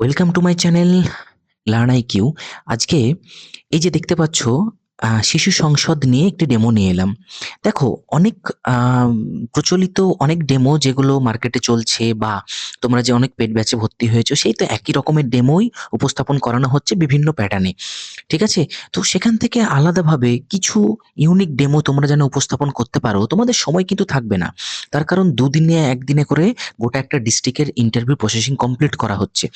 Welcome to my channel learn IQ. আজকে এই যে দেখতে পাচ্ছ শিশু সংসদ নিয়ে একটি ডেমো নিয়ে এলাম। দেখো অনেক প্রচলিত অনেক ডেমো যেগুলো মার্কেটে চলছে বা তোমরা যে অনেক পেড ব্যাচে ভর্তি হয়েছো সেই তো একই রকমের ডেমোই উপস্থাপন করানো হচ্ছে বিভিন্ন প্যাটার্নে। ঠিক আছে? তো সেখান থেকে আলাদাভাবে কিছু ইউনিক ডেমো তোমরা যেন উপস্থাপন করতে পারো, তোমাদের সময় কিন্তু থাকবে না। তার কারণ দুদিনে একদিনে করে গোটা একটা ডিস্ট্রিক্টের ইন্টারভিউ প্রসেসিং কমপ্লিট করা হচ্ছে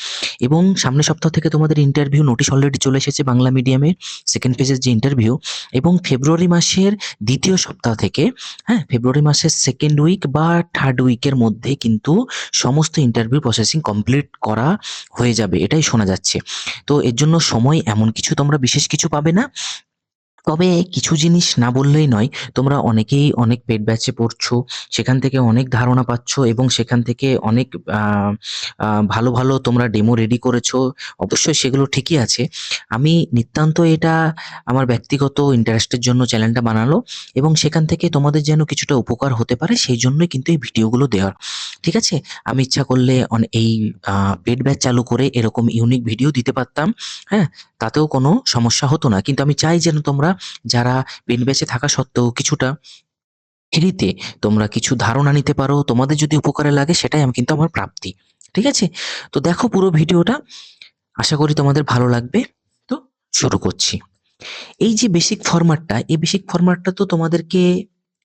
এবং সামনের সপ্তাহ থেকে তোমাদের ইন্টারভিউ নোটিশ অলরেডি চলে এসেছে বাংলা মিডিয়ামে সেকেন্ড ফেজের যে ইন্টারভিউ, এবং ফেব্রুয়ারি মাসের দ্বিতীয় সপ্তাহ থেকে, হ্যাঁ, ফেব্রুয়ারি মাসের সেকেন্ড উইক বা থার্ড উইকের মধ্যে কিন্তু সমস্ত ইন্টারভিউ প্রসেসিং কমপ্লিট করা হয়ে যাবে, এটাই শোনা যাচ্ছে। তো এর জন্য সময় এমন কিছু তোমরা বিশেষ কিছু পাবে না। তবে কিছু জিনিস না বললেই নয়, তোমরা অনেকেই অনেক পেড ব্যাচে পড়ছো, সেখান থেকে অনেক ধারণা পাচ্ছ এবং সেখান থেকে অনেক ভালো ভালো তোমরা ডেমো রেডি করেছো। অবশ্যই সেগুলো ঠিকই আছে। আমি নিতান্ত এটা আমার ব্যক্তিগত ইন্টারেস্টের জন্য চ্যানেলটা বানালো এবং সেখান থেকে তোমাদের যেন কিছুটা উপকার হতে পারে সেই জন্যই কিন্তু এই ভিডিওগুলো দেওয়ার। ঠিক আছে? আমি ইচ্ছা করলে এই পেড ব্যাচ চালু করে এরকম ইউনিক ভিডিও দিতে পারতাম, হ্যাঁ, তাতেও কোনো সমস্যা হতো না। কিন্তু আমি চাই যেন তোমরা যারা পেন ব্যাচে থাকা সত্ত্বেও কিছুটা ফ্রিতে তোমরা কিছু ধারণা নিতে পারো। তোমাদের যদি উপকারে লাগে সেটাই কিন্তু আমার প্রাপ্তি। ঠিক আছে? তো দেখো পুরো ভিডিওটা। আশা করি তোমাদের ভালো লাগবে। তো শুরু করছি। এই যে বেসিক ফরম্যাটটা, এই বেসিক ফরম্যাটটা তো তোমাদেরকে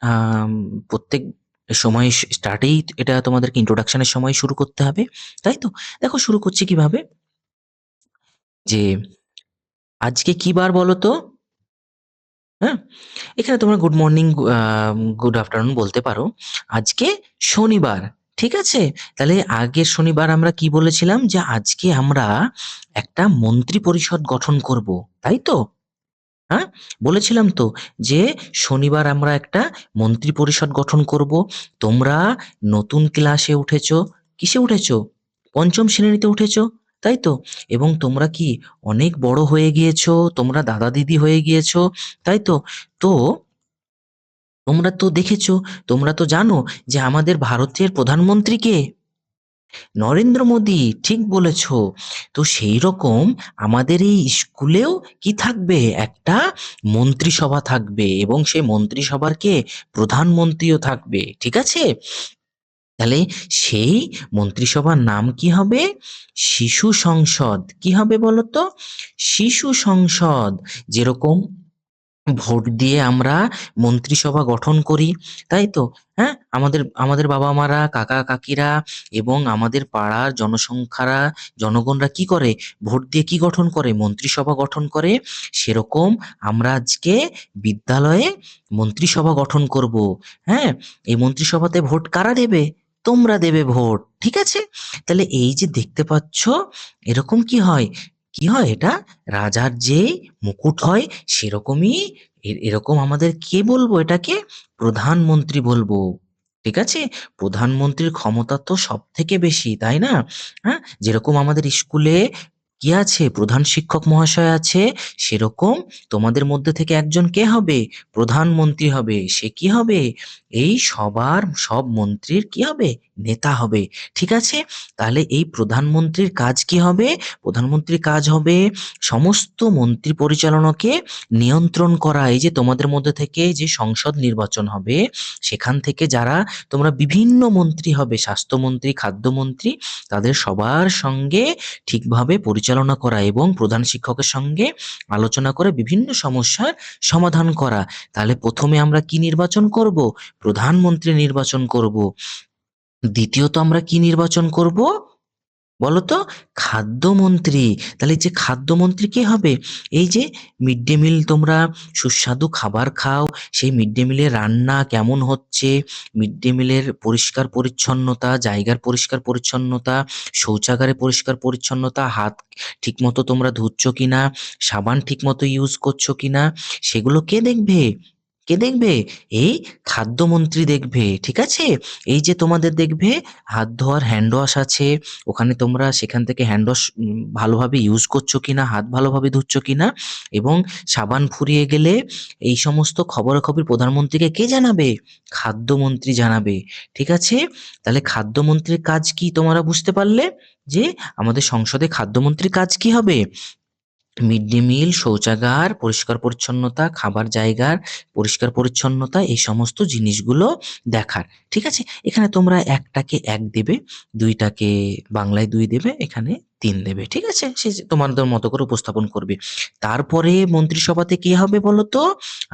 আম প্রত্যেক সময় স্টার্টেই এটা তোমাদেরকে ইন্ট্রোডাকশনের সময় শুরু করতে হবে। তাই তো? দেখো শুরু করছি কিভাবে? যে আজকে কি বার বলো তো? হ্যাঁ? এখানে তোমরা গুড মর্নিং, গুড আফটারনুন বলতে পারো। আজকে শনিবার। ঠিক আছে? তাহলে আগের শনিবার আমরা কি বলেছিলাম? যে আজকে আমরা একটা মন্ত্রী পরিষদ গঠন করব। তাই তো? হ্যাঁ? বলেছিলাম তো যে শনিবার আমরা একটা মন্ত্রী পরিষদ গঠন করব। তোমরা নতুন ক্লাসে উঠেছো। কিসে উঠেছো? পঞ্চম শ্রেণীতে উঠেছো। তাই তো? এবং তোমরা কি অনেক বড় হয়ে গিয়েছো, তোমরা দাদা দিদি হয়ে গিয়েছো। তাই তো? তো তোমরা তো দেখেছো, তোমরা তো জানো যে আমাদের ভারতের প্রধানমন্ত্রী কে? নরেন্দ্র মোদী। ঠিক বলেছ। তো সেই রকম আমাদের এই স্কুলেও কি থাকবে? একটা মন্ত্রিসভা থাকবে এবং সেই মন্ত্রিসভার কে? প্রধানমন্ত্রীও থাকবে। ঠিক আছে? তাহলে সেই মন্ত্রিসভার নাম কি হবে? শিশু সংসদ। কি হবে বলো তো? শিশু সংসদ। যেরকম ভোট দিয়ে আমরা মন্ত্রিসভা গঠন করি, তাই তো? হ্যাঁ, আমাদের আমাদের বাবা মারা, কাকা কাকিরা এবং আমাদের পাড়ার জনসংখ্যারা, জনগণরা কি করে? ভোট দিয়ে কি গঠন করে? মন্ত্রিসভা গঠন করে। সেরকম আমরা আজকে বিদ্যালয়ে মন্ত্রিসভা গঠন করব। হ্যাঁ, এই মন্ত্রিসভাতে ভোট কারা দেবে? তোমরা দেবে ভোট। ঠিক আছে? তাহলে এই যে দেখতে পাচ্ছ, এরকম কি হয়? কি হয় এটা? রাজার যে মুকুট হয় সেরকমই এরকম আমাদের কে বলবো এটাকে? প্রধানমন্ত্রী বলবো। ঠিক আছে? প্রধানমন্ত্রীর ক্ষমতা তো সব থেকে বেশি, তাই না? হ্যাঁ, যেরকম আমাদের স্কুলে কি আছে? প্রধান শিক্ষক মহাশয় আছে, সেরকম তোমাদের মধ্যে থেকে একজন কে হবে? প্রধানমন্ত্রী হবে। সে কি হবে? এই সবার সব মন্ত্রীর কি হবে? নেতা হবে। ঠিক আছে? তাহলে এই প্রধানমন্ত্রীর কাজ কি হবে? প্রধানমন্ত্রীর কাজ হবে সমস্ত মন্ত্রী পরিচালনাকে নিয়ন্ত্রণ করা। এই যে তোমাদের মধ্যে থেকে যে সংসদ নির্বাচন হবে, সেখান থেকে যারা তোমরা বিভিন্ন মন্ত্রী হবে, স্বাস্থ্যমন্ত্রী, খাদ্যমন্ত্রী, তাদের সবার সঙ্গে ঠিকভাবে পরিচালনা করা এবং প্রধান শিক্ষকের সঙ্গে আলোচনা করে বিভিন্ন সমস্যার সমাধান করা। তাহলে প্রথমে আমরা কি নির্বাচন করব? প্রধানমন্ত্রী নির্বাচন করব। দ্বিতীয়ত আমরা কি নির্বাচন করব? বলতো? খাদ্যমন্ত্রী। তাহলে এই যে খাদ্যমন্ত্রী কে হবে? এই যে মিড ডে মিল তোমরা সুস্বাদু খাবার খাও, সেই মিড ডে মিলের রান্না কেমন হচ্ছে, মিড ডে মিলের পরিষ্কার পরিচ্ছন্নতা, জায়গার পরিষ্কার পরিচ্ছন্নতা, শৌচাগারে পরিষ্কার পরিচ্ছন্নতা, হাত ঠিকমতো তোমরা ধুচ্ছ কিনা, সাবান ঠিকমতো ইউজ করছো কিনা, সেগুলো কে দেখবে? কে দেখবে? এই খাদ্যমন্ত্রী দেখবে, ঠিক আছে? এই যে তোমাদের দেখবে হাত ধোয়ার হ্যান্ড ওয়াশ আছে, ওখানে তোমরা সেখান থেকে হ্যান্ড ওয়াশ ভালোভাবে ইউজ করছো কিনা, হাত ভালোভাবে ধুচ্ছ কিনা, এবং সাবান ফুরিয়ে গেলে এই সমস্ত খবরাখবর প্রধানমন্ত্রীকে কে জানাবে? খাদ্যমন্ত্রী জানাবে, ঠিক আছে? তাহলে খাদ্যমন্ত্রীর কাজ কি তোমরা বুঝতে পারলে? যে আমাদের সংসদে খাদ্যমন্ত্রীর কাজ কি হবে? মিড ডে মিল, শৌচাগার, পরিষ্কার পরিচ্ছন্নতা, খাবার জায়গার পরিষ্কার পরিচ্ছন্নতা, এই সমস্ত জিনিসগুলো দেখার। ঠিক আছে? এখানে তোমরা ১ টাকে ১ দেবে, ২ টাকে বাংলায় ২ দেবে, এখানে ৩ দেবে। ঠিক আছে? সে যে তোমাদের মতো করে উপস্থাপন করবে। তারপরে মন্ত্রিসভাতে কি হবে বলো তো?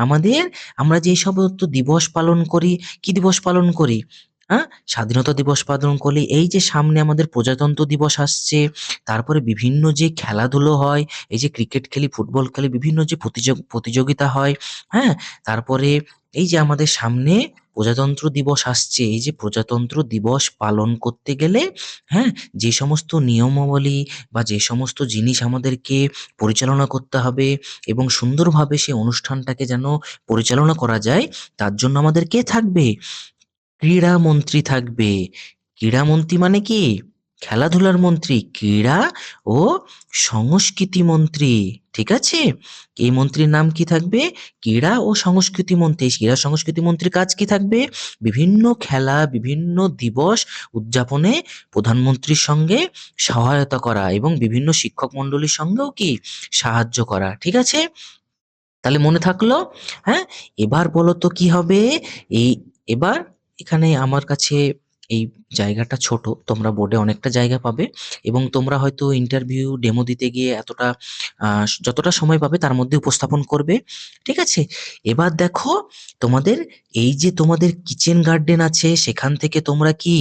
আমাদের আমরা যে সমস্ত দিবস পালন করি, কি দিবস পালন করি? স্বাধীনতা দিবস পালন করি। এই যে সামনে আমাদের প্রজাতন্ত্র দিবস আসছে, তারপরে বিভিন্ন যে খেলাধুলো হয়, এই যে ক্রিকেট খেলি, ফুটবল খেলি, বিভিন্ন যে প্রতিযোগিতা হয়, হ্যাঁ? তারপরে এই যে আমাদের সামনে প্রজাতন্ত্র দিবস আসছে, এই যে প্রজাতন্ত্র দিবস পালন করতে গেলে, হ্যাঁ? যে সমস্ত নিয়মাবলী বা যে সমস্ত জিনিস আমাদেরকে পরিচালনা করতে হবে এবং সুন্দরভাবে সেই অনুষ্ঠানটাকে যেন পরিচালনা করা যায়, তার জন্য আমাদের কে থাকবে? ক্রীড়ামন্ত্রী থাকবে। ক্রীড়ামন্ত্রী মানে কি? খেলাধুলার মন্ত্রী। ক্রীড়া ও সংস্কৃতি মন্ত্রী। ঠিক আছে? এই মন্ত্রীর নাম কি থাকবে? ক্রীড়া ও সংস্কৃতি মন্ত্রী। ক্রীড়া সংস্কৃতি মন্ত্রীর কাজ কি থাকবে? বিভিন্ন খেলা, বিভিন্ন দিবস উদযাপনে প্রধানমন্ত্রীর সঙ্গে সহায়তা করা এবং বিভিন্ন শিক্ষক মণ্ডলীর সঙ্গেও কি? সাহায্য করা। ঠিক আছে? তাহলে মনে থাকলো? হ্যাঁ? এবার বলো তো কি হবে? এই এবার এখানে আমার কাছে এই জায়গাটা ছোট। তোমরা বোর্ডে অনেকটা জায়গা পাবে এবং তোমরা হয়তো ইন্টারভিউ ডেমো দিতে গিয়ে এতটা আ যতটা সময় পাবে তার মধ্যে উপস্থাপন করবে। ঠিক আছে? এবার দেখো তোমাদের এই যে তোমাদের কিচেন গার্ডেন আছে সেখান থেকে তোমরা কি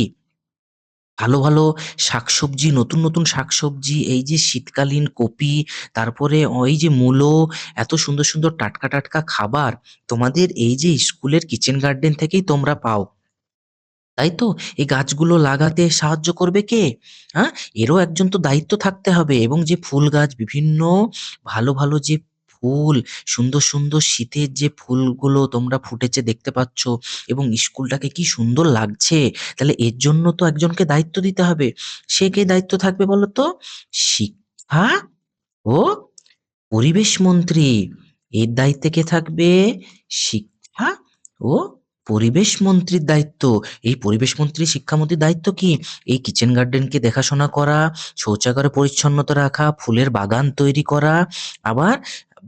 ভালো, ভালো শাকসবজি, নতুন, নতুন শাকসবজি, এই যে শীতকালীন কপি, তারপরে এই যে মূলো, এত সুন্দর, সুন্দর টাটকা, টাটকা খাবার তোমাদের এই যে স্কুলের কিচেন গার্ডেন থেকেই তোমরা পাও। তাই তো? এই গাছগুলো লাগাতে সাহায্য করবে কে? হ্যাঁ? এরও একজন তো দায়িত্ব থাকতে হবে এবং যে ফুল গাছ বিভিন্ন ভালো, ভালো যে ফুল, সুন্দর, সুন্দর শীতের যে ফুলগুলো তোমরা ফুটেছে দেখতে পাচ্ছ এবং স্কুলটাকে কি সুন্দর লাগছে। তাহলে এর জন্য তো একজনকে দায়িত্ব দিতে হবে। সে কে দায়িত্ব থাকবে বলো তো? শিক্ষা ও পরিবেশ মন্ত্রী। এর দায়িত্বে কে থাকবে? শিক্ষা ও পরিবেশ মন্ত্রীর দায়িত্ব। এই পরিবেশ মন্ত্রী, শিক্ষামন্ত্রীর দায়িত্ব কি? এই কিচেন গার্ডেনকে দেখাশোনা করা, শৌচাগারে পরিচ্ছন্নতা রাখা, ফুলের বাগান তৈরি করা, আবার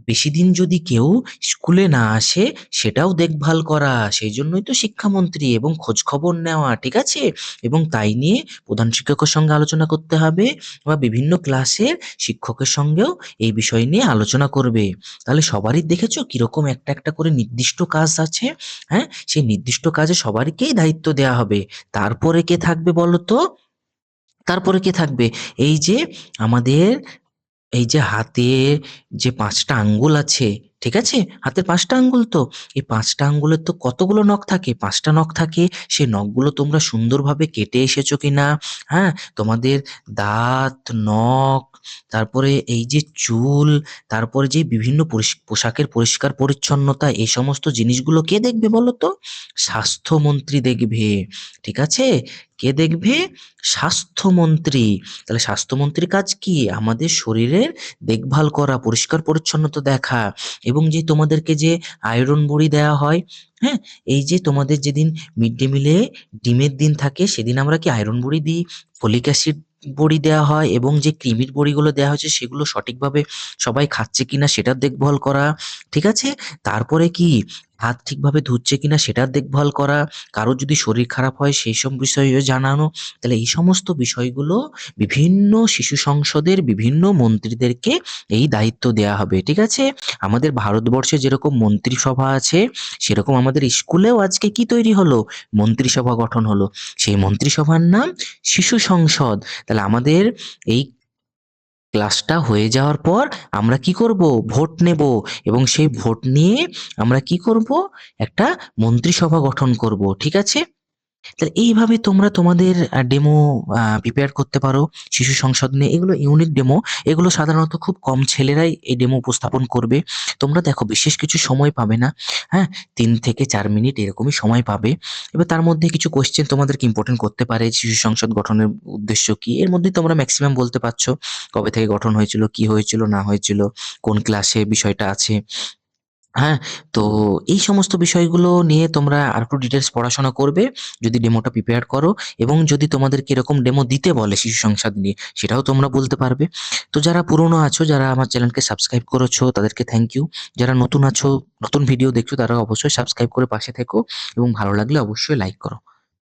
বেশিদিন যদি কেউ স্কুলে না আসে সেটাও দেখভাল করা। সেইজন্যই তো শিক্ষামন্ত্রী এবং খোঁজখবর নেওয়া, ঠিক আছে? এবং তাই নিয়ে প্রধান শিক্ষকের সঙ্গে আলোচনা করতে হবে বা বিভিন্ন ক্লাসের শিক্ষকের সঙ্গেও এই বিষয় নিয়ে আলোচনা করবে। তাহলে সবারই দেখেছো কিরকম একটা, একটা করে নির্দিষ্ট কাজ আছে, হ্যাঁ? সেই নির্দিষ্ট কাজে সবারকেই দায়িত্ব দেয়া হবে। তারপরে কে থাকবে বলো তো? তারপরে কে থাকবে? এই যে আমাদের এই যে হাতে যে ৫ টা আঙ্গুল আছে, ঠিক আছে? হাতের ৫ টা আঙ্গুল তো? এই ৫ টা আঙ্গুলের তো কতগুলো নখ থাকে? ৫ টা নখ থাকে। সেই নখগুলো তোমরা সুন্দরভাবে কেটে এসেছো কিনা? হ্যাঁ? তোমাদের দাঁত, নখ, তারপরে এই যে চুল, তারপরে যে বিভিন্ন পোশাকের পরিষ্কার পরিচ্ছন্নতা, এই সমস্ত জিনিসগুলো কে দেখবে বলো তো? স্বাস্থ্যমন্ত্রী দেখবে। ঠিক আছে? কে দেখবে? স্বাস্থ্যমন্ত্রী। তাহলে স্বাস্থ্যমন্ত্রীর কাজ কি? আমাদের শরীরের দেখভাল করা, পরিষ্কার পরিচ্ছন্নতা দেখা এবং যে তোমাদেরকে যে আয়রন বড়ি দেওয়া হয়, হ্যাঁ? এই যে তোমাদের যেদিন মিড ডে মিলে ডিমের দিন থাকে সেদিন আমরা কি আয়রন বড়ি দিই, ফলিক অ্যাসিড বড়ি দেওয়া হয় এবং যে কৃমির বড়িগুলো দেওয়া হয়েছে সেগুলো সঠিকভাবে সবাই খাচ্ছে কিনা সেটার দেখভাল করা, ঠিক আছে? তারপরে কি হাত ঠিকভাবে ধুচ্ছে কিনা সেটার দেখভাল করা, কারো যদি শরীর খারাপ হয় সেই সব বিষয়েও জানানো। তাহলে এই সমস্ত বিষয়গুলো বিভিন্ন শিশু সংসদের বিভিন্ন মন্ত্রীদেরকে এই দায়িত্ব দেয়া হবে। ঠিক আছে? আমাদের ভারতবর্ষে যেরকম মন্ত্রিসভা আছে, সেরকম আমাদের স্কুলেও আজকে কি তৈরি হলো? মন্ত্রিসভা গঠন হলো। সেই মন্ত্রিসভার নাম শিশু সংসদ। তাহলে আমাদের এই ক্লাসটা হয়ে যাওয়ার পর আমরা কি করব? ভোট নেব এবং সেই ভোট নিয়ে আমরা কি করব? একটা মন্ত্রিসভা গঠন করব। ঠিক আছে? তাহলে এইভাবে তোমরা তোমাদের ডেমো প্রিপেয়ার করতে পারো শিশু সংসদ নিয়ে। এগুলো ইউনিক ডেমো। এগুলো সাধারণত খুব কম ছেলেরাই এই ডেমো উপস্থাপন করবে। তোমরা দেখো বিশেষ কিছু সময় পাবে না, হ্যাঁ? ৩ থেকে ৪ মিনিট এরকমই সময় পাবে। এবার তার মধ্যে কিছু কোয়েশ্চেন তোমাদেরকে ইম্পোর্টেন্ট করতে পারে। শিশু সংসদ গঠনের উদ্দেশ্য কী? এর মধ্যেই তোমরা মেক্সিমাম বলতে পারছো। কবে থেকে গঠন হয়েছিল, কি হয়েছিল না হয়েছিল, কোন ক্লাসে বিষয়টা আছে। হ্যাঁ, তো এই সমস্ত বিষয়গুলো নিয়ে তোমরা আরেকটু ডিটেইলস পড়াশোনা করবে যদি ডেমোটা প্রিপেয়ার করো, এবং যদি তোমাদেরকে এরকম ডেমো দিতে বলে শিশু সংসাদ নিয়ে, সেটাও তোমরা বলতে পারবে। তো যারা পুরনো আছো, যারা আমার চ্যানেলকে সাবস্ক্রাইব করেছো তাদেরকে থ্যাংক ইউ। যারা নতুন আছো, নতুন ভিডিও দেখছো তারা অবশ্যই সাবস্ক্রাইব করে পাশে থেকো এবং ভালো লাগলে অবশ্যই লাইক করো।